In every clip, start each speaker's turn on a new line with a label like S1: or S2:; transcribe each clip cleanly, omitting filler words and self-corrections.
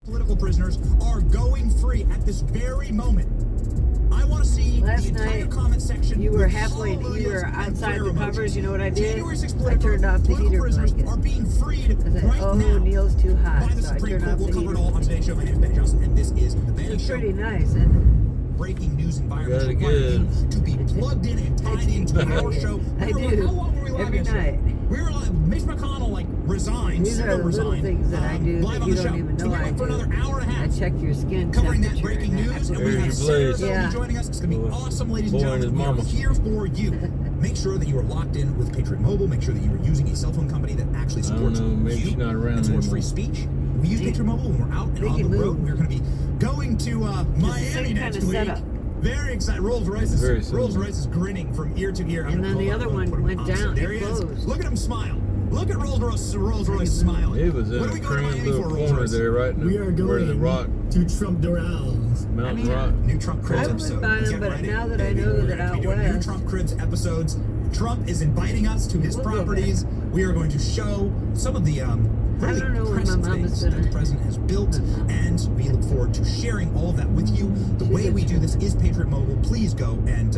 S1: Political prisoners are going free at this very moment. I want to see
S2: Last
S1: the entire
S2: night,
S1: comment section.
S2: you were outside the covers. You know what I did? I turned off the heater blanket.
S1: Are being freed
S2: I said,
S1: right
S2: oh,
S1: now
S2: Neil's too hot,
S1: by the
S2: so I
S1: Supreme
S2: turned
S1: Court.
S2: off
S1: We'll
S2: the
S1: cover
S2: heater
S1: it all on
S2: blanket.
S1: today's show. My name is Ben Johnson, and this is the Ben
S2: It's
S1: Show.
S2: pretty nice, and
S1: Breaking news environment
S3: Very
S1: requiring
S3: good.
S1: you to be plugged in and tied into our show.
S2: I
S1: How
S2: do.
S1: long were we live
S2: Every
S1: yesterday?
S2: night.
S1: We were live. Mitch McConnell resigned.
S2: These are the little
S1: resigned,
S2: things that I do
S1: live
S2: that
S1: on
S2: you
S1: the
S2: don't
S1: show.
S2: even
S1: So
S2: know
S1: we're
S2: I
S1: on for
S2: do.
S1: another hour and a
S2: I
S1: half.
S2: check your skin
S1: Covering that
S2: temperature.
S1: breaking news, and we
S3: There's
S1: have
S3: your
S1: Sarah
S3: Blaze.
S1: will
S2: Yeah.
S1: be joining us. It's going to be awesome, ladies and
S3: Boy and
S1: gentlemen.
S3: his
S1: We are
S3: mama.
S1: here for you. Make sure that you are locked in with Patriot Mobile. Make sure that you are using a cell phone company that actually
S3: I don't
S1: supports
S3: know, maybe
S1: you
S3: she's not around
S1: and supports free
S3: anymore.
S1: speech. We use Patriot Mobile when we're out and
S2: They
S1: on
S2: can
S1: the road.
S2: move.
S1: We're going to be going to Miami
S2: same
S1: next
S2: kind of
S1: week.
S2: setup.
S1: Very excited. Rolls-Royce
S3: Very
S1: is
S3: similar.
S1: grinning from ear to ear. I'm
S2: And
S1: gonna
S2: then the
S1: pull
S2: other
S1: up,
S2: one
S1: put him
S2: went
S1: opposite.
S2: down.
S1: There
S2: It
S1: he is.
S2: closed.
S1: Look at him smile. Look at Rolls-Royce smiling.
S3: He was in
S1: When are
S3: a
S1: we going to
S3: cramped
S1: Miami
S3: little
S1: for,
S3: corner
S1: Rolls-Royce?
S3: there, right in
S4: We are
S3: the, where the
S4: going
S3: rock,
S4: to Trump Doral.
S3: Mountain
S2: I mean,
S3: Rock.
S1: New Trump Cribs
S2: I would
S1: episode.
S2: buy 'em,
S1: Get
S2: but
S1: ready.
S2: now that I
S1: Baby,
S2: know
S1: we're
S2: that
S1: going to be
S2: out
S1: doing new
S2: west-
S1: Trump Cribs episodes. Trump is inviting us to his
S2: We'll go
S1: properties. We are going to show some of the really
S2: don't know when my
S1: impressive
S2: mom is
S1: things
S2: gonna-
S1: that the president has built, and we look forward to sharing all of that with you. The
S2: She's
S1: way we do
S2: strong.
S1: this is Patriot Mobile. Please go and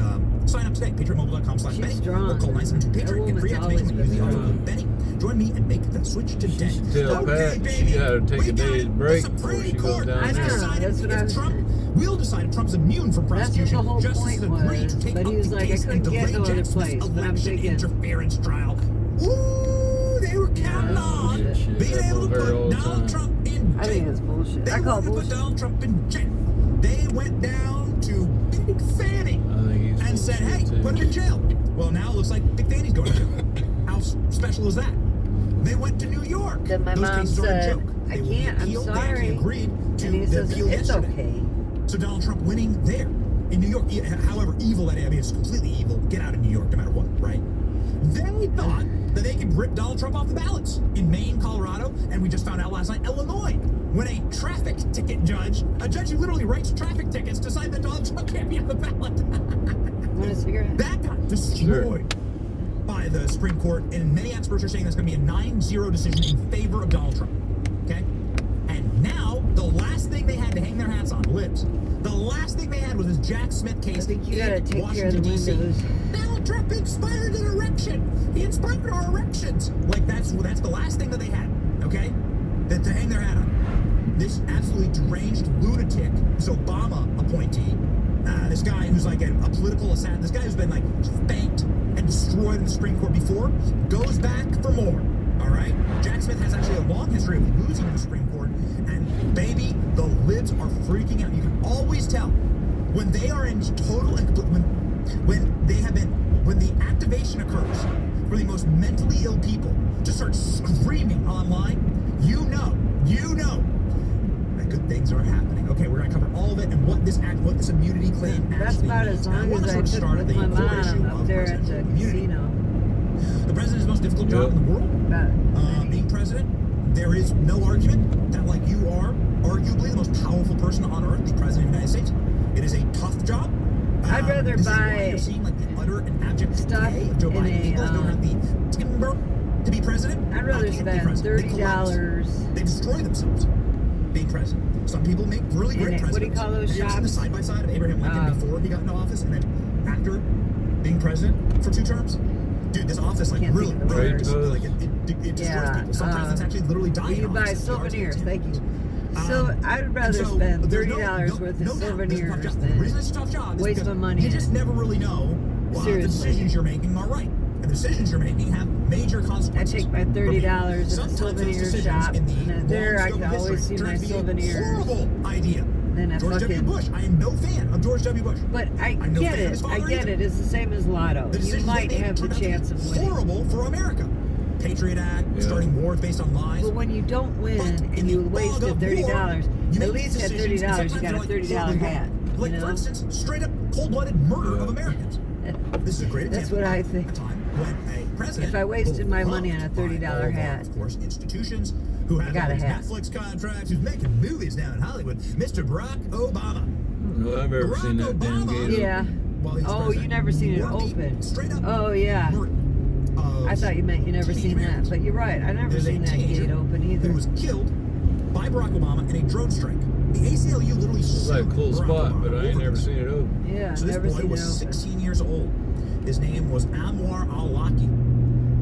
S1: sign up today. PatriotMobile.com/Benny.
S2: She's strong.
S1: Or call 972-PATRIOT. Get
S2: That
S1: free
S2: woman's
S1: activation when you use the
S2: always
S1: offer
S3: been
S1: code Benny. Join me and make the switch today.
S3: should tell
S1: Okay,
S3: Pat
S1: baby.
S3: she gotta take
S1: We
S3: a
S1: got
S3: day's
S1: it.
S3: break
S1: The
S3: before
S1: Supreme
S3: she goes
S1: Court
S3: down
S1: has
S2: I know,
S3: there.
S1: decided
S2: that's what I
S1: if
S2: was
S1: Trump
S2: saying.
S1: will decide if Trump's immune from
S2: That's what
S1: prosecution.
S2: the whole
S1: Justices
S2: point
S1: agree
S2: was,
S1: to take
S2: but
S1: up
S2: he was
S1: the
S2: like, I
S1: case
S2: couldn't
S1: and
S2: get
S1: delay
S2: no other
S1: Jack Smith's
S2: place, but I'm
S1: election
S2: thinking-
S1: interference trial. Ooh, they were counting on
S3: shit,
S1: being
S3: that
S1: able to
S3: little girl all
S1: put
S3: the
S1: Donald
S3: time.
S1: Trump in
S2: I
S1: jail.
S2: think it's bullshit.
S1: They
S2: I call
S1: wanted
S2: it
S1: to put
S2: bullshit.
S1: Donald Trump in jail. They went down to Big Fanny
S3: I think he's full
S1: and
S3: of
S1: said,
S3: shit,
S1: hey,
S3: too.
S1: put him in jail. Well, now it looks like Big Fanny's going to jail. How special is that? They went to New York.
S2: Then my
S1: Those
S2: mom
S1: cases are a
S2: said,
S1: joke.
S2: I
S1: They will be
S2: can't, I'm
S1: appealed. They actually
S2: sorry.
S1: agreed to
S2: And he
S1: the
S2: says,
S1: appeal
S2: it's
S1: yesterday.
S2: okay.
S1: So Donald Trump winning there in New York, however evil that is, I mean, it's completely evil. Get out of New York no matter what, right? They thought that they could rip Donald Trump off the ballots in Maine, Colorado, and we just found out last night, Illinois, when a traffic ticket judge, a judge who literally writes traffic tickets, decided that Donald Trump can't be on the ballot.
S2: Want a cigarette?
S1: That got destroyed by the Supreme Court, and many experts are saying that's going to be a 9-0 decision in favor of Donald Trump. Okay? And now, the last thing they had to hang their hats on, libs, the last thing they had was this Jack Smith case.
S2: I think you
S1: in
S2: gotta take care of the
S1: Washington, D.C.
S2: windows.
S1: Donald Trump inspired an erection. He inspired our erections. Like, that's the last thing that they had, okay? That to hang their hat on. This absolutely deranged lunatic, this Obama appointee, this guy who's like a political assassin, this guy who's been like spanked and destroyed in the Supreme Court before, goes back for more. All right? Jack Smith has actually a long history of losing in the Supreme Court, and baby, the libs are freaking out. You can always tell when they are in total and complete, when the activation occurs for the most mentally ill people to start screaming online, you know that good things are happening. Okay, we're gonna cover all of it and what this immunity claim
S2: That's
S1: actually
S2: about
S1: means.
S2: as
S1: And
S2: long
S1: wanna
S2: as I
S1: sort of
S2: took
S1: start
S2: with
S1: the
S2: my
S1: core issue
S2: mom up
S1: of
S2: there at the
S1: presidential immunity.
S2: casino.
S1: The president's most difficult job in the world. Being president, there is no argument that like you are arguably the most powerful person on earth, the president of the United States. It is a tough job.
S2: I'd rather
S1: this is why
S2: buy
S1: you're seeing like the utter and abject
S2: stuff
S1: decay of Joe
S2: in
S1: Biden.
S2: a,
S1: People that don't have the timber to be president.
S2: I'd rather
S1: can't be
S2: spend
S1: president. They collapse.
S2: $30.
S1: They destroy themselves being president. Some people make really great
S2: And
S1: presidents.
S2: what do you call those
S1: Have you ever seen the
S2: shops?
S1: side by side of Abraham Lincoln before he got into office and then after being president for 2 terms? Dude, this office like
S2: Can't
S1: really,
S2: think of the
S1: really
S3: words.
S1: like it destroys
S2: Yeah,
S1: people. Some presidents actually literally die.
S2: You
S1: in
S2: buy
S1: office. It's the
S2: souvenirs,
S1: argument.
S2: thank you. So I'd rather
S1: And so,
S2: spend
S1: there's
S2: $30 worth of
S1: no doubt,
S2: souvenirs
S1: this is a tough job. The
S2: than
S1: reason it's a tough job is
S2: waste
S1: because
S2: my money
S1: you
S2: in
S1: just
S2: it.
S1: never really know the
S2: Seriously.
S1: decisions you're making are right. And the decisions you're making have major
S2: I
S1: consequences.
S2: take my $30 in a
S1: Sometimes those
S2: souvenir
S1: decisions
S2: shop,
S1: in the
S2: and
S1: long
S2: there I
S1: scope
S2: can
S1: of history
S2: always see
S1: turn
S2: my
S1: out to be a
S2: souvenirs.
S1: horrible idea.
S2: Then I
S1: George W.
S2: fucking.
S1: Bush. I am no fan of George W. Bush.
S2: But I
S1: I'm no
S2: get
S1: fan of his
S2: it. I
S1: father
S2: get
S1: either.
S2: it. It's the same as Lotto.
S1: The
S2: You
S1: decisions
S2: might
S1: they made
S2: have the
S1: turned out to be
S2: chance of winning.
S1: horrible for America. Patriot Act,
S3: Yeah.
S1: starting wars based on lies.
S2: But when you don't win
S1: But in
S2: and you
S1: the
S2: wasted
S1: fog of war,
S2: $30,
S1: you
S2: at
S1: make
S2: least at
S1: decisions, and
S2: $30 you
S1: sometimes
S2: got a
S1: they're, like,
S2: $30
S1: horribly
S2: hat.
S1: wrong. Like,
S2: You
S1: for
S2: know?
S1: instance, straight up cold-blooded murder of Americans. This is a great
S2: That's
S1: example
S2: what I
S1: of
S2: think.
S1: a time when a president,
S2: If I wasted my money on a
S1: beloved by
S2: $30
S1: all of our,
S2: hat,
S1: of course, institutions who have
S2: got
S1: all
S2: a
S1: these
S2: hat.
S1: Netflix contracts, who's making movies now in Hollywood, Mr. Barack Obama.
S3: No, I've ever seen that damn gate.
S2: Yeah.
S1: While he was
S2: Oh,
S1: president,
S2: you never seen it
S1: were the
S2: open.
S1: Straight up
S2: Oh, yeah.
S1: murder of
S2: I thought you meant you never
S1: teenage
S2: seen that.
S1: Americans.
S2: But you're right. I never
S1: There's a
S2: seen that
S1: teenager
S2: gate open either.
S1: who was killed by Barack Obama in a drone strike. The ACLU literally
S3: It's like a cool
S1: Barack
S3: spot,
S1: Obama
S3: but I ain't
S1: over
S3: never
S1: this.
S3: seen it open.
S2: Yeah,
S1: So this
S2: never
S1: boy
S2: seen
S1: was
S2: it open.
S1: 16 years old. His name was Anwar al-Awlaki.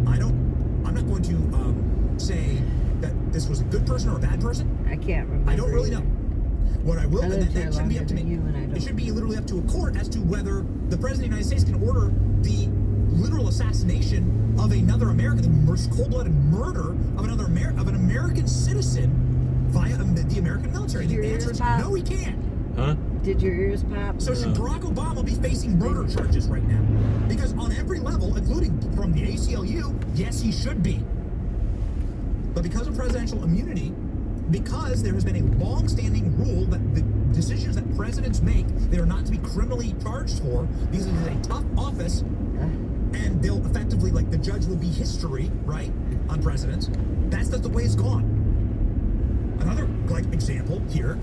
S1: I'm not going to say that this was a good person or a bad person.
S2: I can't remember.
S1: I don't really know. What I will,
S2: I
S1: and
S2: lived
S1: that
S2: here
S1: shouldn't be up to
S2: longer
S1: me.
S2: than you, and I don't.
S1: It should be literally up to a court as to whether the President of the United States can order the literal assassination of another American, the cold-blooded murder of an American citizen via the American military.
S2: Did your
S1: The answer
S2: ears
S1: is
S2: pop?
S1: no, he can't.
S3: Huh?
S2: Did your ears pop?
S1: So should Barack Obama be facing murder charges right now? Because on every level, including from the ACLU, yes, he should be. But because of presidential immunity, because there has been a long-standing rule that the decisions that presidents make, they are not to be criminally charged for, because it is a tough office, and they'll effectively, like, the judge will be history, right, on presidents. That's the way it's gone. Another, like, example here,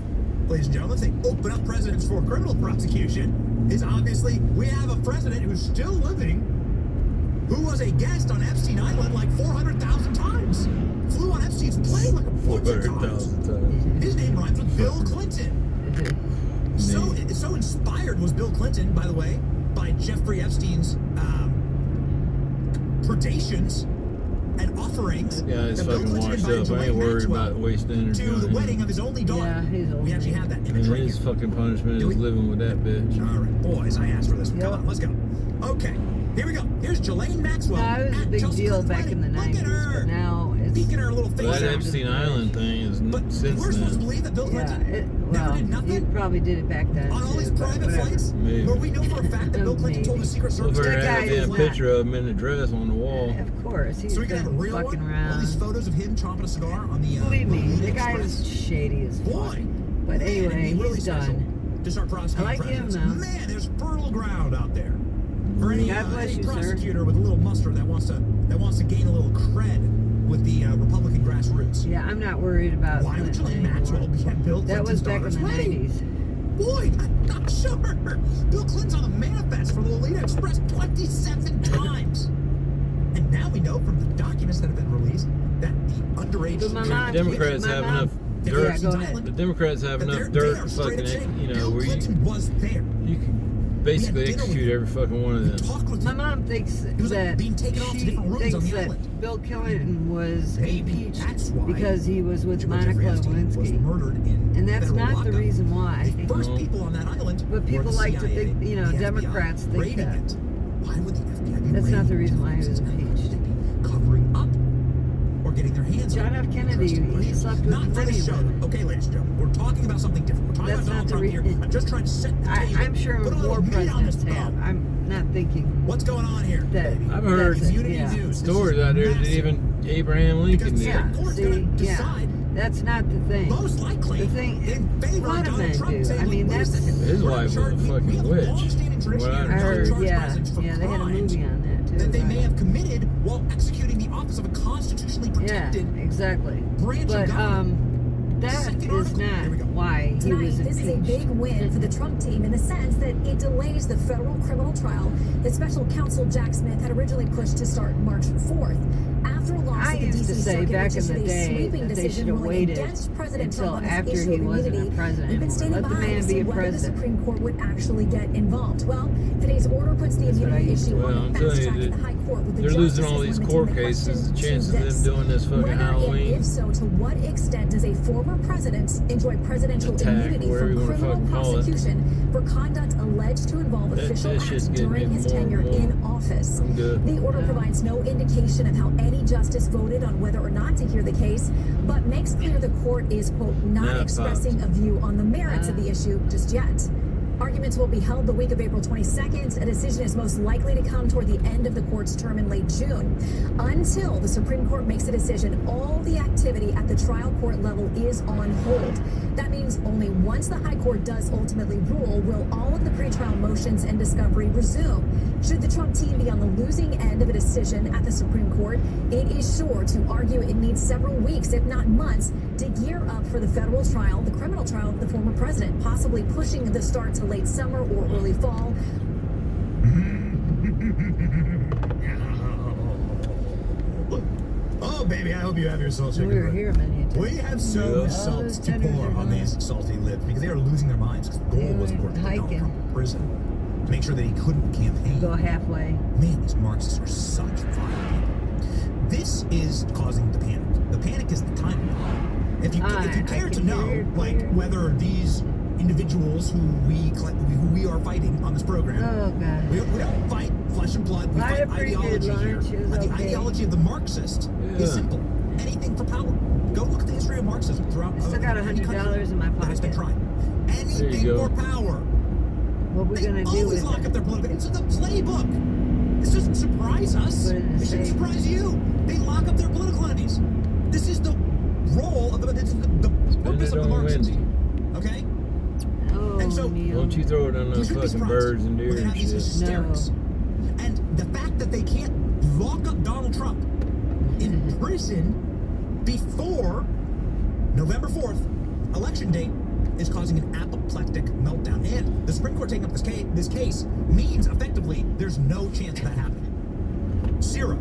S1: ladies and gentlemen, if they open up presidents for criminal prosecution, is obviously we have a president who's still living, who was a guest on Epstein Island like 400,000 times. Flew on Epstein's plane like a bunch of times.
S3: 400,000 times.
S1: His name rhymes with Bill Clinton. So inspired was Bill Clinton, by the way, by Jeffrey Epstein's predations and offerings.
S3: Yeah, it's
S1: that Bill
S3: fucking
S1: Clinton
S3: washed
S1: invited
S3: up. I ain't
S1: Ghislaine
S3: worried
S1: Maxwell
S3: about wasting energy
S1: to
S3: on
S1: the
S3: him.
S1: wedding of his only daughter.
S2: Yeah, his old
S1: We actually have that
S3: And
S1: image right
S3: his
S1: here.
S3: fucking punishment
S1: Do
S3: is
S1: we-
S3: living with that bitch.
S1: All right, boys, I asked for this one. Come
S2: Yep.
S1: on, let's go. Okay, here we go. Here's Ghislaine Maxwell.
S2: No, it was a
S1: at
S2: big
S1: Chelsea
S2: deal
S1: Clinton's
S2: back in the
S1: wedding. Look at
S2: 90s,
S1: her.
S2: but now it's...
S1: Peeking her little face
S3: That
S1: out.
S3: Epstein Island thing is
S1: But
S3: since
S1: we're supposed to
S3: then.
S1: believe that Bill
S2: Yeah,
S1: Clinton never did
S2: you
S1: nothing
S2: probably did it back then,
S1: on all
S2: too,
S1: these
S2: but
S1: private
S2: whatever.
S1: flights?
S3: Maybe.
S1: Where we know for a fact that Bill Clinton told the Secret Service
S3: Over
S2: That
S3: there
S2: guy
S3: had
S2: is
S3: a
S2: not-
S3: picture of him in a dress on the wall.
S2: Of course, he's
S1: So we can have a
S2: been
S1: real
S2: fucking
S1: one?
S2: around.
S1: All these photos of him chomping a cigar on the
S2: Believe me,
S1: Lolita
S2: the guy
S1: Express?
S2: is shady as fuck.
S1: Boy,
S2: But
S1: man, it'd
S2: anyway,
S1: be really
S2: he's
S1: special
S2: done.
S1: to start prosecuting
S2: I like him,
S1: presidents.
S2: though.
S1: Man, there's fertile ground out there for any,
S2: God bless
S1: any
S2: you, sir.
S1: prosecutor with a little mustard that wants to gain a little cred with the Republican grassroots.
S2: Yeah, I'm not worried about
S1: Why would
S2: Clinton
S1: Ghislaine
S2: anymore.
S1: Maxwell be at Bill
S2: That
S1: Clinton's
S2: was back in
S1: daughter's
S2: the
S1: wedding?
S2: 90s.
S1: Boy, I'm not sure. Bill Clinton's on the manifest for the Lolita Express 27 times. And now we know from the documents that have been released that the underage...
S2: But my mom-
S3: Democrats
S2: my
S3: have
S2: mom-
S3: enough
S1: Yeah,
S3: dirt.
S2: go ahead.
S3: The Democrats have
S1: that
S3: enough
S1: they
S3: dirt
S1: are
S3: to
S1: straight up
S3: fucking,
S1: saying
S3: you know,
S1: Bill
S3: where
S1: Clinton was there.
S3: you can basically
S1: We had dinner with
S3: execute
S1: him.
S3: every fucking one of
S1: We
S3: them.
S1: talked with
S2: My
S1: him.
S2: mom thinks
S1: He was, like,
S2: that
S1: being taken off to
S2: she
S1: different rooms on
S2: thinks
S1: the
S2: that
S1: island.
S2: Bill Clinton was
S1: Maybe
S2: impeached
S1: that's why
S2: because he was with
S1: Jeffrey
S2: Monica
S1: Epstein was
S2: Lewinsky.
S1: murdered in
S2: And that's
S1: federal
S2: not the
S1: lockup.
S2: reason why.
S1: The first
S3: No.
S1: people on that island
S2: But
S1: were
S2: people
S1: the
S2: like to
S1: CIA,
S2: think, you know,
S1: the FBI,
S2: Democrats think
S1: raiding
S2: that.
S1: it. Why would the FBI be
S2: That's not
S1: raiding
S2: the reason why he was
S1: Jeffrey Epstein?
S2: impeached.
S1: Would they be covering up or getting their hands
S2: John
S1: on
S2: F.
S1: it?
S2: Kennedy,
S1: Interesting
S2: he
S1: question.
S2: slept with
S1: Not for
S2: many
S1: the show.
S2: women.
S1: Okay, ladies and gentlemen, we're talking about something different. We're talking
S2: That's
S1: about
S2: not
S1: Donald
S2: the
S1: Trump here. I'm just trying to set the table.
S2: I'm sure
S1: Put a little
S2: more
S1: meat on this
S2: presidents have.
S1: bone.
S2: I'm not thinking
S1: What's going on here,
S2: that.
S1: baby?
S3: I've heard
S2: that's it,
S1: Unity
S2: yeah.
S1: news. This
S3: Stories
S1: is
S3: out there that
S1: massive.
S3: even Abraham Lincoln
S1: Because
S3: did.
S2: Yeah,
S1: court's
S2: see,
S1: gonna
S2: yeah,
S1: decide
S2: that's not the thing.
S1: most likely
S2: The thing,
S1: in favor
S2: a lot
S1: of
S2: of
S1: Donald
S2: men
S1: Trump.
S2: do.
S1: Saying,
S2: I mean,
S1: wait a
S2: that's.
S1: second,
S3: His
S1: we're
S3: wife was
S1: gonna
S3: a
S1: charge-
S3: fucking
S1: we have
S3: witch.
S1: a long-standing tradition
S3: Well,
S1: here
S2: I
S1: of
S2: heard,
S1: charging
S2: yeah,
S1: presidents for
S2: they had a
S1: crimes
S2: movie on that too.
S1: that they may
S2: right.
S1: have committed while executing the office of a constitutionally
S2: Yeah,
S1: protected
S2: exactly.
S1: branch
S2: But
S1: of government.
S2: that
S1: Second
S2: is
S1: article. Here we go.
S2: not why he
S5: Tonight,
S2: was
S5: this is a
S2: impeached.
S5: big win for the Trump team in the sense that it delays the federal criminal trial that special counsel Jack Smith had originally pushed to start March 4th. After a loss
S2: I
S5: of the
S2: used
S5: D.C.
S2: to say
S5: Circuit,
S2: back
S5: which
S2: in the
S5: issued a
S2: day
S5: sweeping
S2: that they
S5: decision
S2: should have
S5: ruling
S2: waited
S5: against President
S2: until
S5: Trump on this
S2: after
S5: issue
S2: he
S5: of
S2: wasn't a
S5: immunity.
S2: president
S5: We've been
S2: anymore.
S5: standing
S2: Let the
S5: by
S2: man
S5: to
S2: be
S5: see
S2: a
S5: whether the
S2: president.
S5: Supreme Court would actually get involved. Well, today's order puts the
S2: That's what I
S5: immunity
S2: used to
S5: issue
S2: do.
S3: Well,
S5: on
S3: I'm
S5: the
S3: telling
S5: fast
S3: you
S5: track to
S3: that
S5: the High Court with the
S3: they're losing all
S5: justices
S3: these
S5: limiting
S3: court
S5: the
S3: cases.
S5: question
S3: The
S5: to
S3: chances of
S5: this.
S3: them doing this fucking
S5: Whether and
S3: Halloween
S5: if so, to what extent does a former president enjoy presidential
S3: attack,
S5: immunity
S3: whatever you
S5: from
S3: wanna
S5: criminal
S3: fucking call it.
S5: prosecution for conduct alleged to involve official
S3: that shit's
S5: acts
S3: getting
S5: during
S3: me
S5: his
S3: more and
S5: tenure
S3: more.
S5: in office?
S3: I'm good.
S5: The order provides no indication of how any justice voted on whether or not to hear the case, but makes clear the court is, quote, not
S3: Nah,
S5: expressing a view on the merits of the issue just yet. Arguments will be held the week of April 22nd. A decision is most likely to come toward the end of the court's term in late June. Until the Supreme Court makes a decision, all the activity at the trial court level is on hold. That means only once the High Court does ultimately rule will all of the pretrial motions and discovery resume. Should the Trump team be on the losing end of a decision at the Supreme Court, it is sure to argue it needs several weeks, if not months, to gear up for the federal trial, the criminal trial of the former president, possibly pushing the start to late summer or early fall.
S1: Oh baby, I hope you have your salt
S2: We
S1: shaker.
S2: were here many times.
S1: We have so much salt
S2: those
S1: to
S2: tenders
S1: pour
S2: are
S1: on these
S2: nice.
S1: salty lips because they are losing their minds. Because the goal was, of
S2: were
S1: course, to get Donald
S2: hiking.
S1: Trump in prison to make sure that he couldn't campaign.
S2: Go halfway.
S1: Man, these Marxists are such vile people. This is causing the panic. The panic is the time. If you
S2: I
S1: care to
S2: can
S1: know,
S2: hear it
S1: like
S2: clear.
S1: whether these individuals who we are fighting on this program,
S2: Oh, God.
S1: we don't fight flesh and blood. We
S2: I had
S1: fight
S2: a pretty good
S1: ideology here.
S2: lunch. It was
S1: But the
S2: okay.
S1: ideology of the Marxist is simple: anything for power. Go look at the history of Marxism throughout.
S2: I still got
S1: any country
S2: $100 in my
S1: that has been
S2: pocket.
S1: tried.
S3: There
S1: Anything
S3: you
S1: for
S3: go.
S1: power.
S2: What we
S1: They
S2: gonna do
S1: always
S2: with
S1: lock
S2: it?
S1: up their political. It's in the playbook. This doesn't surprise us.
S2: Put it in the
S1: It shouldn't
S2: safe.
S1: surprise you. They lock up their political enemies. This is the role of this is the purpose
S3: it
S1: of the
S3: on
S1: Marxists.
S3: Wendy.
S1: Okay?
S2: Oh,
S1: And so-
S2: Neil.
S3: Don't you throw it on
S1: You
S3: those
S1: shouldn't be
S3: fucking
S1: surprised
S3: birds and
S1: when
S3: deer
S1: they
S3: and
S1: have these
S3: shit.
S1: hysterics. And the fact that they can't lock up Donald Trump in prison before November 4th, election date, is causing an apoplectic meltdown. And the Supreme Court taking up this case means effectively there's no chance of that happening. Zero.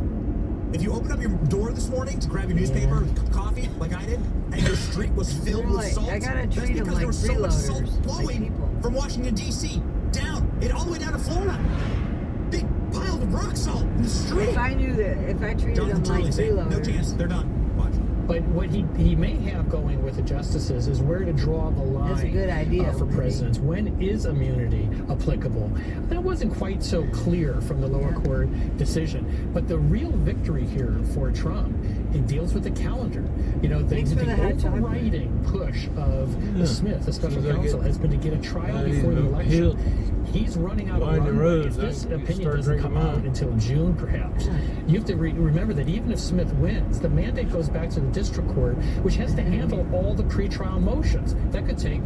S1: If you opened up your door this morning to grab your newspaper, a cup of coffee, like I did, and your street was filled with
S2: Really?
S1: salt,
S2: I gotta
S1: that's
S2: treat 'em
S1: because
S2: like
S1: there was so much salt
S2: freeloaders, like
S1: flowing
S2: people.
S1: from Washington, D.C. down, all the way down to Florida. Big piles of rock salt in the street.
S2: If I knew that, if I treated
S1: Jonathan
S2: them like
S1: Turley saying, no
S2: freeloaders,
S1: chance, they're done. Watch.
S4: But what he may have going with the justices is where to draw the line.
S2: That's a good idea,
S4: For
S2: Wendy.
S4: presidents. When is immunity applicable? That wasn't quite so clear from the lower court decision. But the real victory here for Trump, it deals with the calendar. You know, the
S2: Thanks for the hot chocolate.
S4: overriding push of Smith, the special
S3: Sounds like
S4: counsel,
S3: it.
S4: has been to get a trial
S3: Yeah,
S4: before the
S3: he'll-
S4: election. He's running out of
S3: widen the
S4: runway.
S3: roads.
S4: If this
S3: I can
S4: opinion
S3: start
S4: doesn't
S3: drinking
S4: come out
S3: mine.
S4: until June, perhaps, you have to remember that even if Smith wins, the mandate goes back to the district court, which has to handle all the pretrial motions. That could take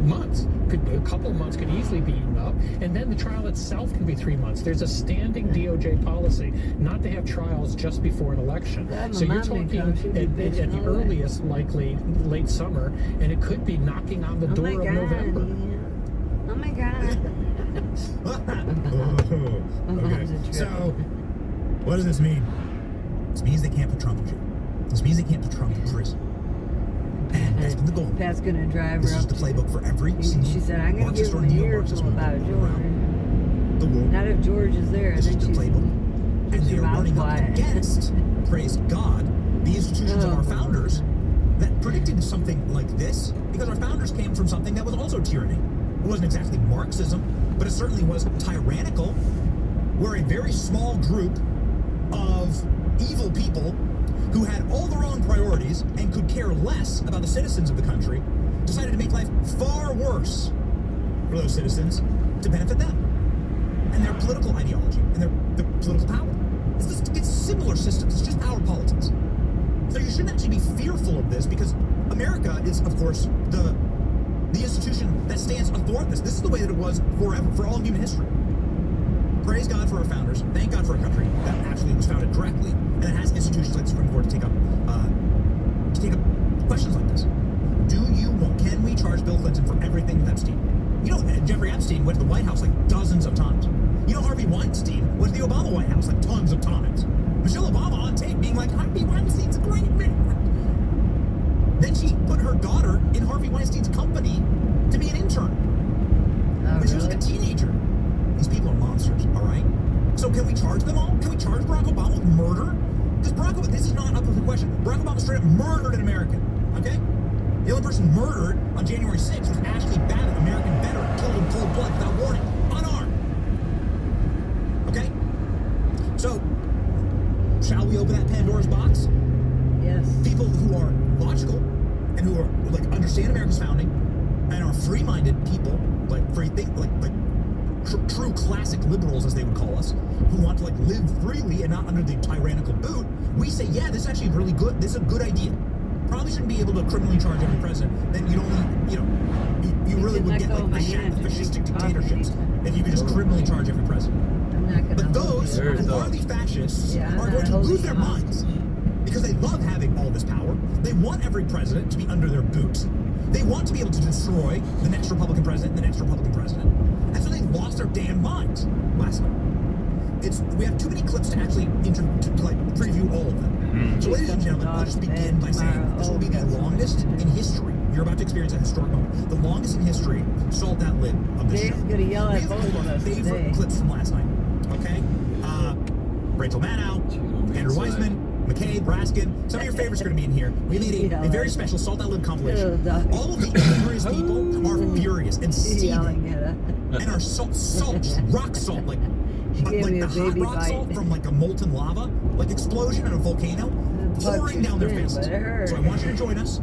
S4: months. Could be a couple of months, could easily be eaten up, and then the trial itself can be 3 months. There's a standing DOJ policy not to have trials just before an election.
S2: Yeah, my
S4: So you're
S2: mom didn't
S4: talking
S2: come. She'd be
S4: at
S2: bitching
S4: the
S2: all day.
S4: earliest, likely late summer, and it could be knocking on the
S2: oh
S4: door
S2: my
S4: of
S2: God,
S4: November.
S2: Neil. Oh my God.
S1: Okay.
S2: mom's a trip.
S1: So, what does this mean? This means they can't put Trump in jail. This means they can't put Trump in prison. And that's been the goal.
S2: Pat's gonna drive
S1: This
S2: her
S1: is
S2: up.
S1: the playbook for every single
S2: She said, "I'm gonna
S1: Marxist
S2: give
S1: or
S2: him a
S1: neo-Marxist
S2: earful about
S1: movement
S2: George.
S1: around the world.
S2: Not if George is there.
S1: This is
S2: Then
S1: the
S2: she's
S1: playbook. And
S2: keeps
S1: they
S2: her
S1: are
S2: mouth
S1: running up
S2: quiet.
S1: against, praise God, the institutions of
S2: Oh.
S1: our founders that predicted something like this, because our founders came from something that was also tyranny. It wasn't exactly Marxism, but it certainly was tyrannical, where a very small group of evil people who had all the wrong priorities and could care less about the citizens of the country decided to make life far worse for those citizens to benefit them and their political ideology and their political power. It's similar systems. It's just power politics. So you shouldn't actually be fearful of this because America is, of course, the institution that stands athwart this. This is the way that it was forever, for all of human history. Praise God for our founders. Thank God for a country that actually was founded directly and that has institutions like the Supreme Court to take up questions like this. Can we charge Bill Clinton for everything with Epstein? You know, Jeffrey Epstein went to the White House like dozens of times. You know, Harvey Weinstein went to the Obama White House like tons of times. Michelle Obama on tape being like, Harvey Weinstein's a great man. Then she put her daughter in Harvey Weinstein's company to be an intern.
S2: Oh,
S1: When she was like a
S2: really?
S1: teenager. These people are monsters, all right? So can we charge them all? Can we charge Barack Obama with murder? Because this is not up for the question. Barack Obama straight up murdered an American, okay? The only person murdered on January 6th was Ashley Babbitt, American veteran, killed in cold blood without warning, unarmed. Okay? So, shall we open that Pandora's box?
S2: Yes.
S1: People who are logical and who are understand America's founding and are free-minded people, true classic liberals, as they would call us, who want to live freely and not under the tyrannical boot. We say, yeah, this is actually really good. This is a good idea. Probably shouldn't be able to criminally charge every president. Then you'd only, you really would get
S2: let go of my
S1: the
S2: hand to
S1: fascistic
S2: drink coffee
S1: dictatorships
S2: anytime.
S1: if you could just criminally charge every president.
S2: I'm not gonna
S1: But
S2: hold
S1: those
S2: you.
S3: Very
S1: who are
S3: tough.
S1: these fascists
S2: Yeah, I'm
S1: are
S2: not
S1: going to
S2: holding
S1: lose their
S2: you
S1: minds
S2: hostage.
S1: because they love having all this power. They want every president to be under their boot. They want to be able to destroy the next Republican president and the next Republican president. And so they lost their damn minds last night. we have too many clips to actually preview all of them. So, ladies and gentlemen, I'll just begin by saying this will be the longest in history. You're about to experience a historic moment. The longest in history. Salt that lid of this show.
S2: Dave's gonna yell at both of us
S1: favorite
S2: today.
S1: clips from last night. Okay, Rachel Maddow, Andrew Weissman, McCabe, Raskin. Some of your favorites are going to be in here. We made a very special Salt That Lid compilation. All of the furious people are furious and seething and are rock salt, like the hot rock salt from like a molten lava, like explosion in a volcano, pouring down their faces. So I want you to join us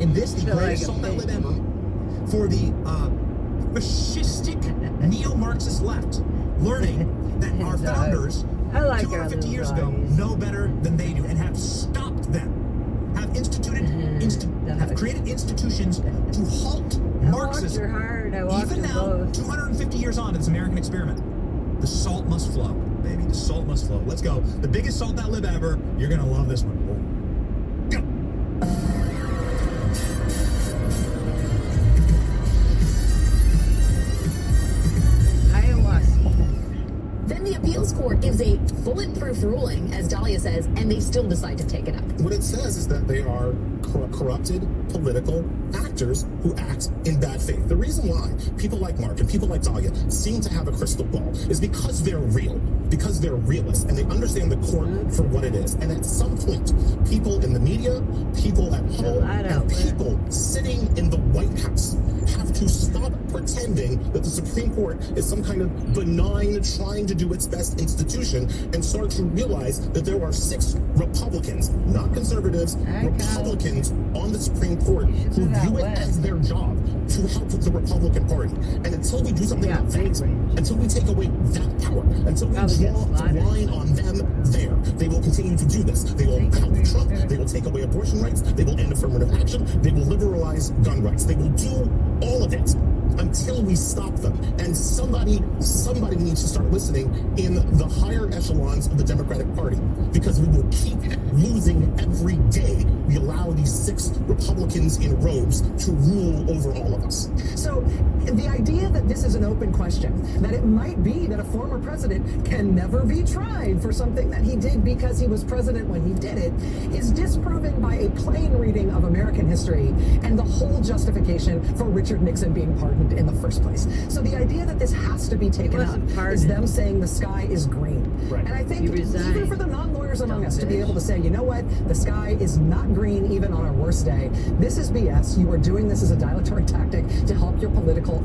S1: in this, the greatest Salt That Lid ever, for the fascistic neo-Marxist left, learning that our founders 250 years ago know better than they do and have stopped them, have created institutions to halt Marxism. Even now, 250 years on to this American experiment, the salt must flow, baby. The salt must flow. Let's go. The biggest Salt That Lib ever. You're gonna love this one. Go.
S5: Then the appeals court gives a bulletproof ruling, as Dahlia says, and they still decide to take it up.
S6: What it says is that they are corrupted political actors who act in bad faith. The reason why people like Mark and people like Dahlia seem to have a crystal ball is because they're real, because they're realists, and they understand the court for what it is. And at some point, people in the media, people at home, and people sitting in the White House have to stop pretending that the Supreme Court is some kind of benign, trying to do its best institution and start to realize that there are 6 Republicans, not conservatives, Republicans on the Supreme Court who view it as their job to help the Republican Party. And until we do something about that, until we take away that power, until we draw the line on them there, they will continue to do this. They will help Trump, they will take away abortion rights, they will end affirmative action, they will liberalize gun rights. They will do all of it until we stop them. And somebody needs to start listening in the higher echelons of the Democratic Party, because we will keep losing every day we allow these 6 Republicans in robes to rule over all of us.
S7: So the idea that this is an open question, that it might be that a former president can never be tried for something that he did because he was president when he did it, is disproven by a plain reading of American history and the whole justification for Richard Nixon being pardoned in the first place. So the idea that this has to be taken up is them saying the sky is green.
S4: Right.
S7: And I think even for the non-lawyers among us to be able to say, you know what, the sky is not green even on our worst day. This is BS. You are doing this as a dilatory tactic to help your political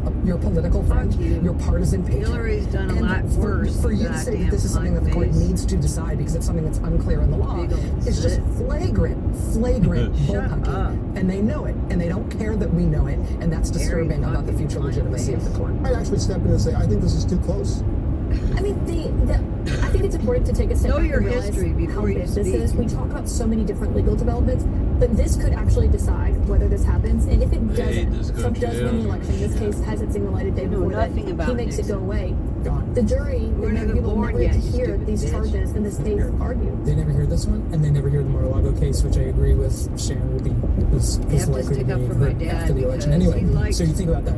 S7: friend, your partisan patron.
S2: Hillary's done a lot worse.
S7: For you to say that this is something that the court needs to decide because it's something that's unclear in the law, it's just flagrant bullpucky. And they know it, and they don't care that we know it, and that's disturbing about the future legitimacy of the court.
S6: I actually step in and say, I think this is too close.
S5: I mean, I think it's important to take a step back
S2: your
S5: and realize
S2: history before
S5: how
S2: you
S5: big this
S2: speak.
S5: is. We talk about so many different legal developments, but this could actually decide whether this happens. And if it doesn't, Trump does win the election. This case has its single lighted day before that. He makes it go away.
S7: Gone.
S5: The jury,
S2: We're never
S5: people
S2: born
S5: never
S2: yet,
S5: get to
S2: you
S5: hear
S2: stupid
S5: these
S2: bitch.
S5: charges in this case argued.
S8: They never hear this one, and they never hear the Mar-a-Lago case, which I agree with Shannon was
S2: have to
S8: likely to
S2: stick up
S8: be
S2: for my
S8: heard
S2: dad
S8: after the election.
S2: because he
S8: Anyway,
S2: liked
S8: so you think about that.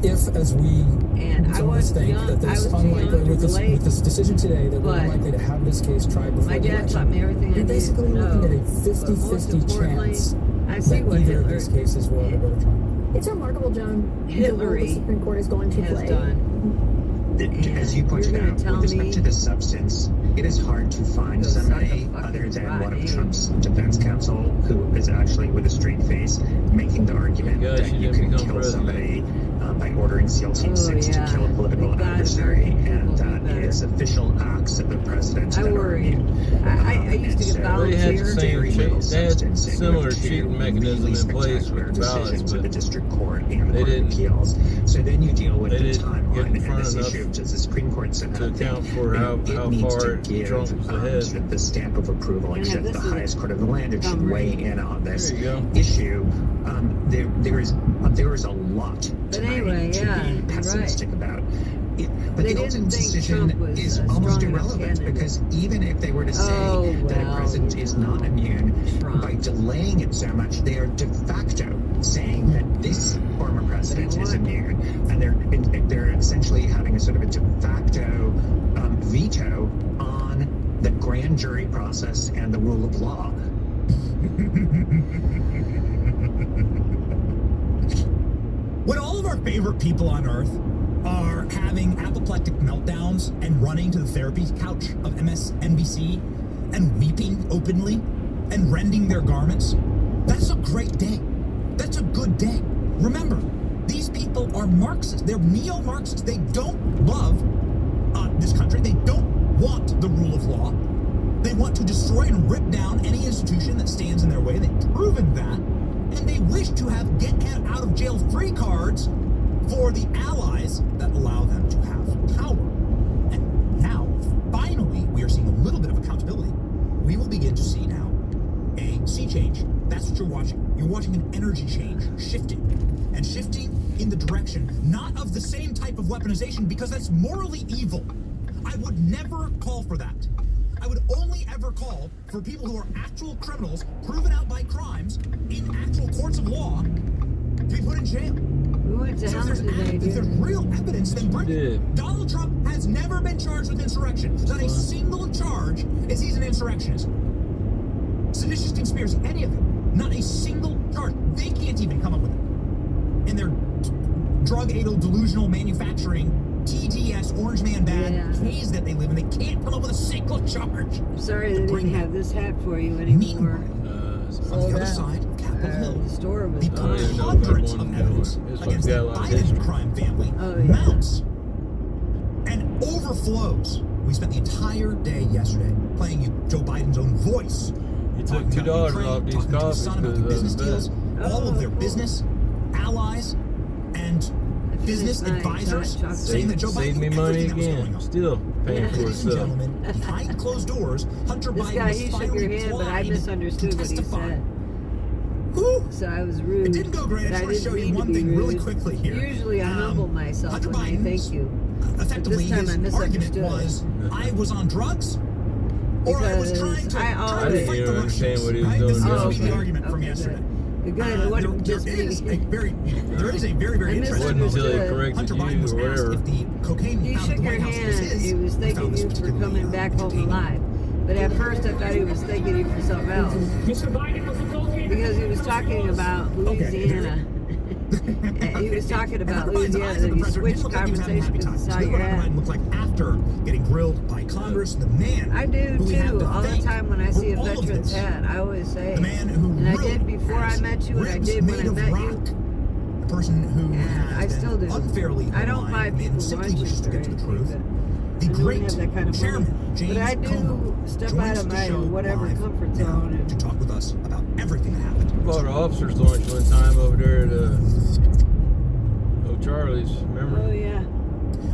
S8: If as we
S2: And I
S8: always
S2: was
S8: think
S2: young,
S8: that there's
S2: I was too young
S8: unlikely
S2: to
S8: with
S2: relate,
S8: this decision today that we're
S2: but
S8: unlikely to have this case tried before
S2: my
S8: the
S2: dad
S8: election,
S2: taught me everything I
S8: you're
S2: needed
S8: basically
S2: to know.
S8: looking at a
S2: But most
S8: 50-50
S2: importantly,
S8: chance
S2: I see
S8: that
S2: what
S8: either of
S2: Hitler
S8: these cases will ever go to trial.
S5: It's remarkable, Joan, the role
S2: Hillary
S5: the Supreme Court is going to
S2: has
S5: play.
S2: done.
S9: As you pointed
S2: you're gonna
S9: out,
S2: tell
S9: with respect
S2: me
S9: to the substance, it is hard to find
S2: Go suck
S9: somebody
S2: a fucking
S9: other than one
S2: rotten
S9: of
S2: egg.
S9: Trump's defense counsel who is actually, with a straight face, making the argument
S3: Yeah,
S9: that
S3: she
S9: you
S3: didn't
S9: can
S3: become
S9: kill
S3: president.
S9: somebody by ordering SEAL Team 6
S2: yeah.
S9: to kill a political
S2: Thank God
S9: adversary,
S2: American
S9: and
S2: people
S9: that
S2: do better.
S9: it's official acts of the president
S2: I
S9: that are
S2: worry.
S9: immune.
S2: I used to get
S3: They had the
S2: volunteer.
S3: same
S9: Very little
S3: they had
S9: substance, and you
S3: similar
S9: have two
S3: cheating mechanism
S9: really
S3: in place
S9: spectacular
S3: with the ballots,
S9: decisions of the
S3: but
S9: district court and the
S3: they
S9: Court of
S3: didn't-
S9: Appeals. So then you deal with
S3: they
S9: the
S3: didn't get in
S9: timeline and
S3: front
S9: this
S3: enough
S9: issue of does the Supreme Court set
S3: to
S9: up
S3: account for how
S9: needs
S3: far
S9: to give
S3: Trump was ahead.
S9: the stamp of approval,
S2: Yeah,
S9: except
S2: this
S9: the
S2: is
S9: highest court of the land. It should
S2: summary.
S9: weigh in on this
S3: There you go.
S9: issue. There is a lot
S2: But
S9: tonight
S2: anyway,
S9: to
S2: yeah,
S9: be
S2: you're
S9: pessimistic about. But
S2: They
S9: the
S2: didn't
S9: ultimate
S2: think
S9: decision
S2: Trump was
S9: is
S2: a
S9: almost
S2: strong enough
S9: irrelevant
S2: candidate.
S9: because even if they were to say that a president is not immune,
S2: Trump.
S9: by delaying it so much, they are de facto saying that this former president is immune, and they're essentially having a sort of a de facto veto on the grand jury process and the rule of law.
S1: When all of our favorite people on earth are having apoplectic meltdowns and running to the therapy couch of MSNBC and weeping openly and rending their garments, that's a great day. That's a good day. Remember, these people are Marxists. They're neo-Marxists. They don't love this country. They don't want the rule of law. They want to destroy and rip down any institution that stands in their way. They've proven that. And they wish to have get out of jail free cards for the allies that allow them to have power. And now, finally, we are seeing a little bit of accountability. We will begin to see now a sea change. That's what you're watching. You're watching an energy change, shifting. And shifting in the direction, not of the same type of weaponization, because that's morally evil. I would never call for that. I would only ever call for people who are actual criminals, proven out by crimes, in actual courts of law, to be put in jail.
S2: We went to Helen today,
S1: If there's real evidence, then bring it. Donald Trump has never been charged with insurrection. Not a single charge is he's an insurrectionist. Seditious conspiracy, any of it. Not a single charge. They can't even come up with it. In their drug-addled, delusional manufacturing, TDS, Orange Man bad haze that they live in, they can't come up with a single charge.
S2: I'm sorry they didn't have this hat for you anymore.
S1: On the other side of Capitol Hill,
S2: The store was
S1: the hundreds of evidence against the Biden crime family mounts and overflows. We spent the entire day yesterday playing you Joe Biden's own voice.
S3: He took $2 off these coffees
S1: about the business deals, all of their business allies and business advisors saying that Joe Biden
S3: saved me money again. Still paying for
S1: Ladies and
S3: itself.
S1: gentlemen, behind closed doors, Hunter
S2: This
S1: Biden
S2: guy,
S1: was
S2: he shook
S1: finally
S2: your hand, but I
S1: primed
S2: misunderstood
S1: to
S2: what he
S1: testify.
S2: said.
S1: Whew.
S2: So I was rude.
S1: It didn't go great. I just want to show you one thing really quickly here.
S2: Usually I humble myself
S1: Hunter
S2: when I thank you.
S1: Effectively,
S2: But this time I
S1: his argument
S2: misunderstood.
S1: was, I was on drugs, or I was trying to
S2: I
S1: fight
S2: always-
S1: the
S3: even understand
S1: Russians.
S3: what he was
S1: Right?
S3: doing.
S1: This seems to be
S2: Okay.
S1: the argument from
S2: Okay,
S1: yesterday.
S2: Good. It wasn't just me.
S1: There is a very
S2: I
S1: interesting
S3: Wasn't until
S1: moment.
S3: he
S2: misunderstood.
S3: corrected
S1: Hunter Biden
S3: you
S1: was
S3: or
S1: asked
S3: whatever.
S1: if the cocaine
S2: He
S1: found at
S2: shook
S1: the
S2: your
S1: White House was
S2: hand.
S1: his.
S2: He was
S1: We
S2: thanking
S1: found this
S2: you for
S1: particularly,
S2: coming back home
S1: entertaining.
S2: alive. But at first I thought he was thanking you for something else. Because he was talking about Louisiana. He was talking about Louisiana. And he switched conversation because he saw your hat.
S1: Looked like after getting grilled by Congress, the man
S2: I do
S1: who we have
S2: too.
S1: to
S2: All the
S1: thank
S2: time when I see a
S1: for all of
S2: veteran's
S1: this.
S2: hat, I always say
S1: The man who
S2: and I
S1: really
S2: did before I
S1: has
S2: met you, and I
S1: ribs
S2: did when
S1: made
S2: I
S1: of
S2: met
S1: rock.
S2: you.
S1: The person who
S2: And
S1: has
S2: I still
S1: been
S2: do.
S1: unfairly
S2: I don't buy
S1: maligned and
S2: people's
S1: simply
S2: lunches
S1: wishes to
S2: or
S1: get to the
S2: anything,
S1: truth.
S2: but
S1: The
S2: I don't
S1: great
S2: have that kind of
S1: chairman,
S2: money.
S1: James
S2: But I do
S1: Como,
S2: step
S1: joins
S2: out of
S1: the
S2: my
S1: show
S2: whatever
S1: live
S2: comfort
S1: now
S2: zone and
S1: to talk with us about everything that happened.
S3: Bought an officer's lunch one time over there at Charlie's, remember?
S2: oh yeah.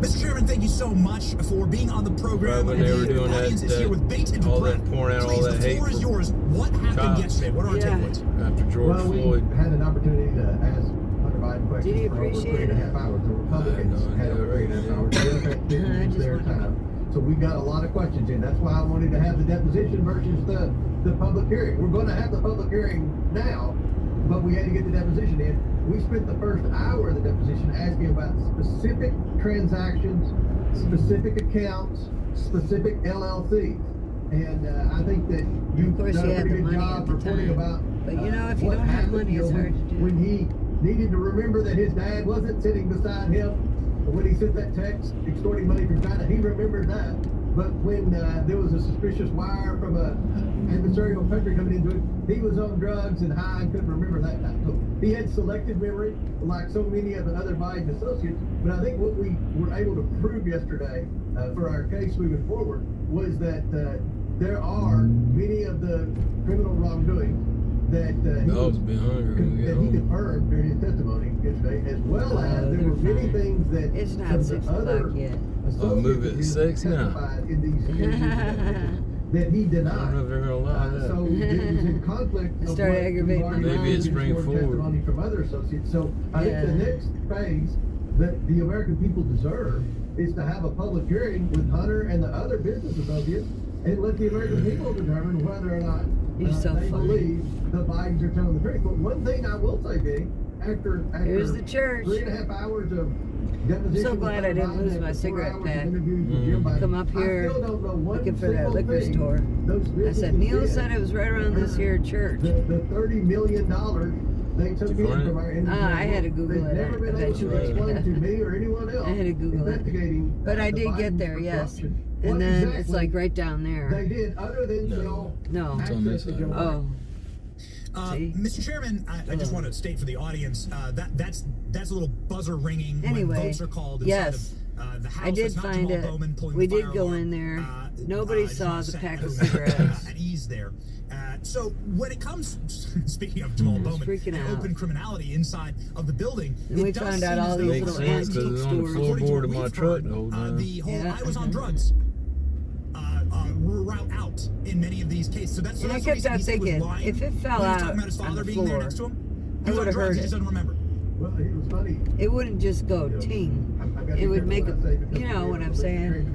S1: Mr. Chairman, thank you so much for being on the program.
S3: Right when they were doing
S1: the audience
S3: that-
S1: is here with bated
S3: all
S1: breath.
S3: that pouring out all
S1: Please,
S3: that
S1: the
S3: hate
S1: floor is
S3: for
S1: yours. What happened
S3: cops.
S1: yesterday? What are our
S2: Yeah.
S1: takeaways?
S3: After George
S10: Well,
S3: Floyd.
S10: we had an opportunity to ask Hunter Biden questions
S2: Did he
S10: for over
S2: appreciate
S10: 3.5 hours. The Republicans
S3: I
S10: had
S3: know,
S10: over 3.5 hours. The Democrats didn't
S2: I
S10: use
S2: just
S10: their
S2: wanted to-
S10: time. So we got a lot of questions in. That's why I wanted to have the deposition versus the public hearing. We're going to have the public hearing now, but we had to get the deposition in. We spent the first hour of the deposition asking about specific transactions, specific accounts, specific LLCs. And I think that you've
S2: Of course,
S10: done
S2: he
S10: a
S2: had
S10: pretty
S2: the
S10: good
S2: money
S10: job
S2: at the
S10: reporting
S2: time.
S10: about
S2: But you know, if you
S10: what
S2: don't have
S10: happened,
S2: money, it's hard to do.
S10: when he needed to remember that his dad wasn't sitting beside him when he sent that text extorting money from China. He remembered that. But when there was a suspicious wire from a adversarial country coming into it, he was on drugs and high and couldn't remember that time. So he had selective memory, like so many of the other Biden associates. But I think what we were able to prove yesterday for our case moving forward was that there are many of the criminal wrongdoing that
S3: Dog's been hungry when we get
S10: that he
S3: home.
S10: confirmed during his testimony yesterday, as well as there were many things that
S2: It's
S10: some
S2: not
S10: of the
S2: 6
S10: other
S2: o'clock yet.
S3: Oh, move it.
S10: associates
S3: Six now.
S10: testified in these that he
S3: I
S10: denied.
S3: don't know if they're gonna allow that.
S10: So it was in conflict. of
S2: Started
S10: what
S2: aggravating
S10: we've already
S2: my
S3: Maybe it's
S10: seen
S3: spring
S10: before
S3: forward.
S10: testimony from other associates. So I
S2: Yeah.
S10: think the next phase that the American people deserve is to have a public hearing with Hunter and the other business associates and let the American people determine whether or not
S2: You're so
S10: they
S2: funny.
S10: believe the Bidens are telling the truth. But one thing I will say, Benny, after
S2: Here's the church.
S10: 3.5 hours of
S2: I'm so glad I didn't lose my cigarette pack. Come up here looking for that liquor store. I said, Neil said it was right around this here church.
S10: The $30 million they took in from our industry.
S2: I had to Google it eventually. I had to Google it. But I did get there, yes. And then it's like right down there.
S10: They did, other than
S2: No.
S3: It's on this side.
S2: Oh.
S1: Mr. Chairman, I just want to state for the audience that's a little buzzer ringing when votes are called inside of the House.
S2: I did find it. We did go in there. Nobody saw the pack of cigarettes.
S1: At ease there. So when it comes, speaking of Jamal Bowman, and open criminality inside of the building,
S2: we found out all these little antique stores.
S3: The floorboard of my truck the whole time.
S1: The whole I was on drugs route out in many of these cases. So that's
S2: and I kept on thinking, if it fell out on the floor, I would have heard it.
S1: He doesn't remember.
S10: Well, it was funny.
S2: It wouldn't just go ting. It would make a, you know what I'm saying?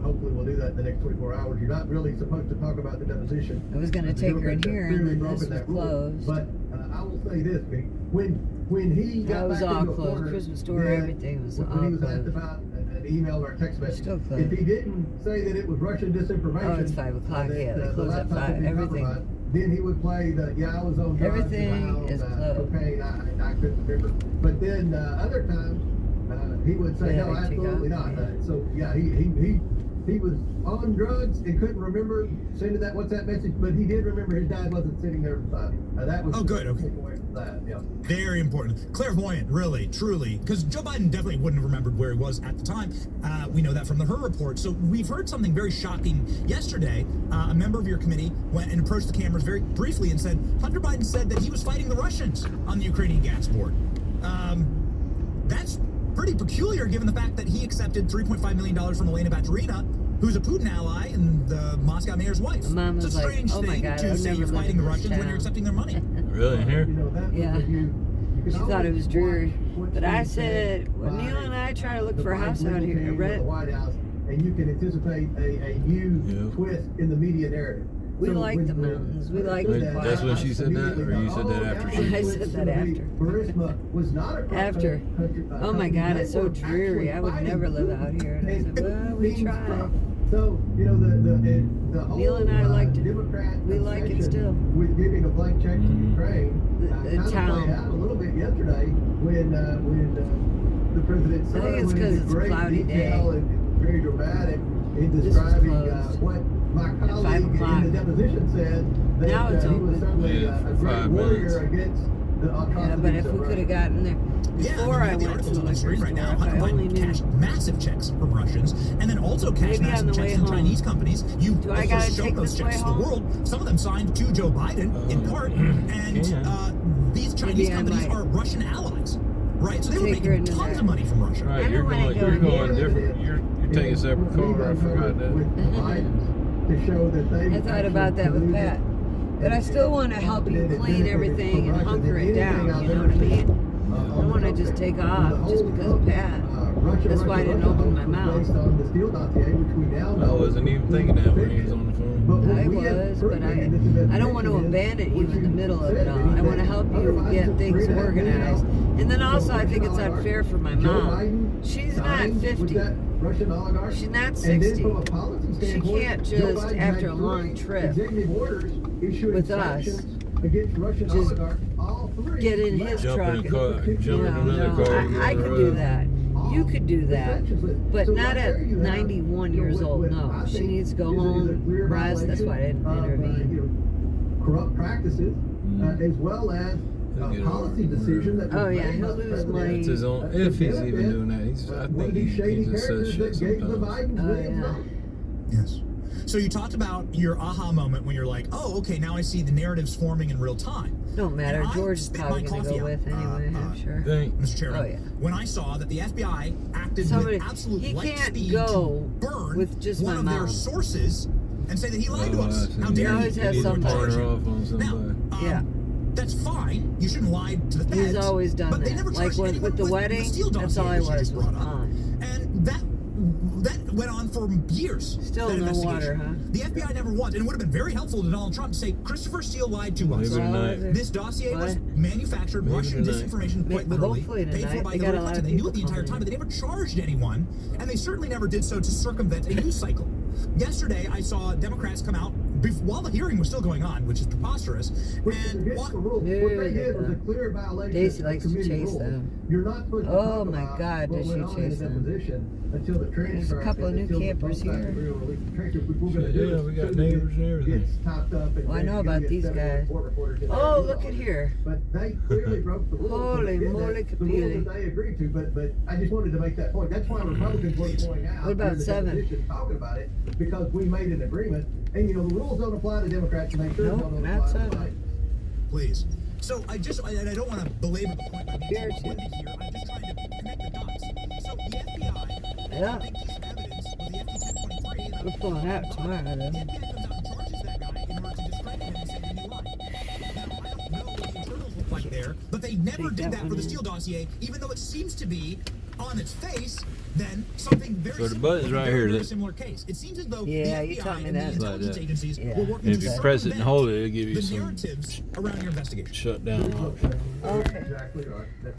S10: Hopefully we'll do that in the next 24 hours. You're not really supposed to talk about the deposition.
S2: I was going to take her in here, and then this was closed.
S10: But I will say this, when he got
S2: was
S10: back
S2: all
S10: into
S2: closed.
S10: order,
S2: Christmas store, everything was all
S10: when he was asked
S2: closed.
S10: about an email or text message,
S2: Still closed.
S10: if he didn't say that it was Russian disinformation,
S2: Oh, it's 5 o'clock. Yeah, they close at 5. Everything.
S10: Then he would play the I was on drugs,
S2: Everything is closed.
S10: cocaine. I couldn't remember. But then other times he would say no, absolutely not. So yeah, he was on drugs and couldn't remember sending that WhatsApp message, but he did remember his dad wasn't sitting there beside him. That was
S1: good. Okay.
S10: That, yeah.
S1: Very important. Clairvoyant, really, truly. Because Joe Biden definitely wouldn't have remembered where he was at the time. We know that from the Her report. So we've heard something very shocking yesterday. A member of your committee went and approached the cameras very briefly and said, Hunter Biden said that he was fighting the Russians on the Ukrainian gas board. That's pretty peculiar given the fact that he accepted $3.5 million from Elena Baturina, who's a Putin ally and the Moscow mayor's wife.
S2: Mom was
S1: it's a strange
S2: like, oh my
S1: thing
S2: God,
S1: to say you're fighting the Russians when you're accepting their money.
S3: Really, in here?
S2: Yeah. She thought it was dreary. But I said, well, Neil and I try to look for a house out here.
S10: The White House, and you can anticipate a new twist in the media narrative.
S2: We like the mountains. We like the quiet.
S3: That's when she said that, or you said that after?
S2: I said that after. After. Oh my God, it's so dreary. I would never live out here. And I said, well, we try.
S10: So, you know, the whole
S2: Neil and I liked it.
S10: Democrat
S2: We like it still.
S10: with giving a blank check to Ukraine.
S2: The town.
S10: Played out a little bit yesterday when the president said
S2: I think it's because it's a cloudy day.
S10: And very dramatic in describing what my colleague in the deposition said. That,
S2: now it's
S10: he was
S2: open.
S10: certainly a great warrior against the atrocities.
S2: Yeah, but if we could have gotten there before I went to the liquor store,
S1: right now,
S2: if I
S1: Hunter
S2: only
S1: Biden
S2: knew.
S1: cashed massive checks from Russians, and then also cashed
S2: Maybe on
S1: massive
S2: the way
S1: checks from
S2: home.
S1: Chinese companies. You
S2: Do I
S1: also
S2: gotta
S1: showed
S2: take
S1: those
S2: this way
S1: checks to the
S2: home?
S1: world. Some of them signed to Joe Biden in part, and these Chinese companies are Russian allies, right? So they were
S2: Take her
S1: making
S2: into
S1: tons
S2: that.
S1: of money from Russia.
S3: Right,
S2: I
S3: you're
S2: don't wanna
S3: going,
S2: go
S3: you're going
S2: here.
S3: different. You're taking a separate car. I forgot that.
S10: With the Bidens to show that they
S2: I thought about that with Pat. But I still want to help you clean everything and hunker it down, you know what I mean? I don't want to just take off just because of Pat. That's why I didn't open my mouth.
S3: I wasn't even thinking that when he was on the phone.
S2: I was, but I don't want to abandon you in the middle of it all. I want to help you get things organized. And then also, I think it's unfair for my mom. She's not 50. She's not 60. She can't just, after a long trip with us, just get in his
S3: Jump
S2: truck.
S3: in a car, jump in another
S2: No,
S3: car.
S2: I could do that. You could do that, but not at 91 years old. No, she needs to go home, rest. That's why I didn't intervene.
S10: Corrupt practices, as well as policy decision that.
S2: Oh yeah, he'll lose money.
S3: It's his own, if he's even doing that. I think he just says shit sometimes.
S2: Oh yeah.
S1: Yes. So you talked about your aha moment when you're like, oh, okay, now I see the narratives forming in real time.
S2: Don't matter.
S1: And I
S2: George is
S1: spit
S2: probably
S1: my
S2: going to
S1: coffee
S2: go
S1: out,
S2: with anyway, I'm sure.
S1: Mr. Chairman,
S2: Oh, yeah.
S1: when I saw that the FBI acted
S2: Somebody,
S1: with absolute
S2: he
S1: light
S2: can't
S1: speed
S2: go
S1: to burn
S2: with just
S1: one
S2: my
S1: of their
S2: mouth.
S1: sources and say that he lied to us. How
S2: He
S1: dare
S2: always
S1: he?
S2: has
S3: He's
S2: somebody.
S3: turn her off on somebody.
S1: Now,
S2: Yeah.
S1: that's fine. You shouldn't lie to the feds.
S2: He's always done
S1: but they
S2: that.
S1: never
S2: Like
S1: charged anyone
S2: with the wedding,
S1: steal
S2: that's all
S1: dossier
S2: I
S1: that you
S2: was
S1: just brought up.
S2: on.
S1: And that that went on for years.
S2: Still
S1: that
S2: no water,
S1: investigation.
S2: huh?
S1: The FBI never once, and it would have been very helpful to Donald Trump to say Christopher Steele lied to us.
S3: Believe it or not.
S1: This dossier was
S2: What?
S1: manufactured,
S3: Believe
S1: Russian
S3: it or not.
S1: disinformation, quite literally,
S2: Hopefully
S1: paid for
S2: tonight.
S1: by
S2: They got
S1: Hillary
S2: a lot
S1: Clinton.
S2: of
S1: They knew it the
S2: people
S1: entire time,
S2: coming.
S1: but they never charged anyone, and they certainly never did so to circumvent a news cycle. Yesterday, I saw Democrats come out while the hearing was still going on, which is preposterous, and
S10: Against the rules. What they did was a clear violation
S2: Daisy
S10: of
S2: likes to
S10: committee
S2: chase
S10: rules.
S2: them.
S10: You're not supposed to
S2: Oh
S10: talk
S2: my
S10: about
S2: God,
S10: what
S2: does
S10: went
S2: she
S10: on in
S2: chase
S10: the
S2: them.
S10: deposition until the transcript.
S2: couple of new
S10: until the
S2: campers
S10: both sides
S2: here.
S10: agree on release the transcript, which we're gonna
S3: Yeah,
S10: do
S3: we
S10: as
S3: got
S10: soon as
S3: neighbors and
S10: it
S3: everything.
S10: gets topped up and
S2: Well, I know
S10: you
S2: about
S10: get
S2: these
S10: federal
S2: guys.
S10: court reporters in there
S2: Oh,
S10: to do
S2: look
S10: all
S2: at
S10: this.
S2: here.
S10: But they clearly broke the rules.
S2: Holy
S10: They did
S2: moly,
S10: that. The rules
S2: capuli.
S10: that they agreed to, but I just wanted to make that point. That's why Republicans were pointing out.
S2: What about
S10: during the
S2: 7?
S10: deposition talking about it, because we made an agreement, and you know the rules don't apply to Democrats, and they sure
S2: Nope,
S10: don't
S2: not
S10: apply to
S2: 7.
S10: Biden.
S1: Please. So I don't want to belabor the point. I'm
S2: Here,
S1: just
S2: too.
S1: trying to connect the dots. So the FBI,
S2: Yeah.
S1: I think piece of evidence was the FD-1023.
S2: We're pulling out tomorrow,
S1: The
S2: though.
S1: FBI comes out and charges that guy in order to discredit him and say that he lied. Now, I don't know what the internals look like there, but they never
S2: Take
S1: did
S2: that
S1: that for
S2: one
S1: the
S2: in.
S1: Steele dossier, even though it seems to be on its face then something very
S3: So the
S1: similar.
S3: button's right
S1: very,
S3: here,
S1: very
S3: that-
S1: similar case. It seems as though
S2: Yeah,
S1: the
S2: you
S1: FBI
S2: taught me
S1: and the
S2: that.
S1: intelligence
S3: Like that.
S1: agencies
S2: Yeah.
S1: were working
S3: And if
S1: to
S3: you press it and hold it, it'll give you
S1: the
S3: some
S1: narratives around your investigation.
S3: shut down.
S2: Okay.
S10: Exactly right.